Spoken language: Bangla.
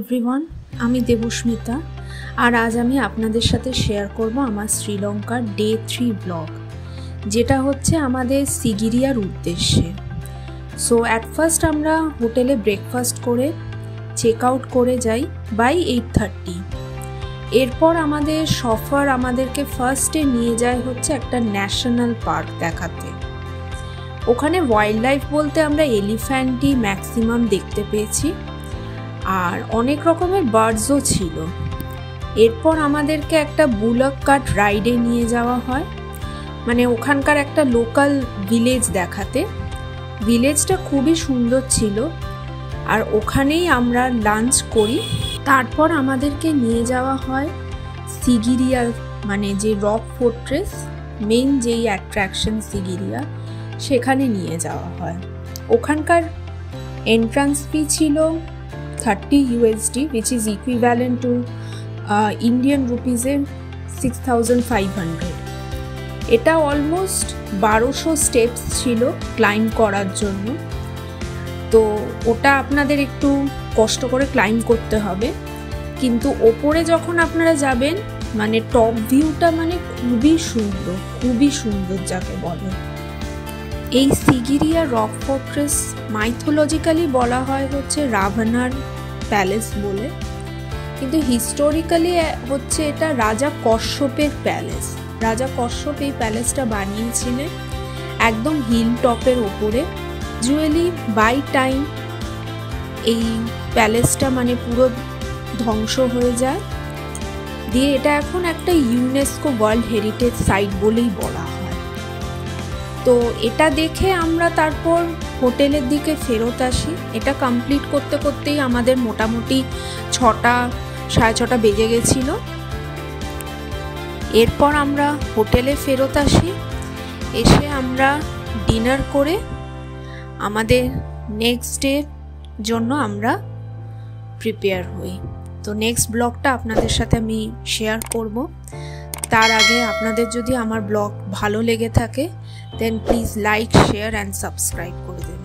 এভরিওয়ান, আমি দেবস্মিতা আর আজ আমি আপনাদের সাথে শেয়ার করব আমার শ্রীলঙ্কার ডে 3 ব্লগ, যেটা হচ্ছে আমাদের সিগিরিয়ার উদ্দেশ্যে। সো অ্যাট ফার্স্ট আমরা হোটেলে ব্রেকফাস্ট করে চেক আউট করে যাই বাই 8:30। এরপর আমাদের সফর আমাদেরকে ফার্স্টে নিয়ে যায় হচ্ছে একটা ন্যাশনাল পার্ক দেখাতে। ওখানে ওয়াইল্ড লাইফ বলতে আমরা এলিফ্যান্টই ম্যাক্সিমাম দেখতে পেয়েছি, আর অনেক রকমের বার্ডসও ছিল। এরপর আমাদেরকে একটা বুলক কাট রাইডে নিয়ে যাওয়া হয়, মানে ওখানকার একটা লোকাল ভিলেজ দেখাতে। ভিলেজটা খুবই সুন্দর ছিল, আর ওখানেই আমরা লাঞ্চ করি। তারপর আমাদেরকে নিয়ে যাওয়া হয় সিগিরিয়ার, মানে যে রক ফোর্ট্রেস, মেইন যেই অ্যাট্রাকশন সিগিরিয়া, সেখানে নিয়ে যাওয়া হয়। ওখানকার এন্ট্রান্স ফি ছিল 30 USD, which is equivalent to Indian rupees 6,500। এটা অলমোস্ট 1200 স্টেপস ছিল ক্লাইম্ব করার জন্য, তো ওটা আপনাদের একটু কষ্ট করে ক্লাইম্ব করতে হবে। কিন্তু ওপরে যখন আপনারা যাবেন, মানে টপ ভিউটা মানে খুবই সুন্দর যাকে বলে। এই সিগিরিয়া রক ফোর্ট্রেস মাইথোলজিক্যালি বলা হয় হচ্ছে রাভানার প্যালেস বলে, কিন্তু হিস্টোরিক্যালি হচ্ছে এটা রাজা কশ্যপের প্যালেস। রাজা কশ্যপ এই প্যালেসটা বানিয়েছিলেন একদম হিল টপের ওপরে। জুয়েলি বাই টাইম এই প্যালেসটা মানে পুরো ধ্বংস হয়ে যায়, দিয়ে এটা এখন একটা ইউনেস্কো ওয়ার্ল্ড হেরিটেজ সাইট বলেই বলা হয়। তো এটা দেখে আমরা তারপর হোটেলের দিকে ফেরত আসি। এটা কমপ্লিট করতে করতেই আমাদের মোটামুটি 6:30 বেজে গেছিল। এরপর আমরা হোটেলে ফেরত আসি, এসে আমরা ডিনার করে আমাদের নেক্সট ডের জন্য আমরা প্রিপেয়ার হই। তো নেক্সট ব্লগটা আপনাদের সাথে আমি শেয়ার করব। তার আগে আপনাদের যদি আমার ব্লগ ভালো লেগে থাকে, দেন please like, share and subscribe করে দিন।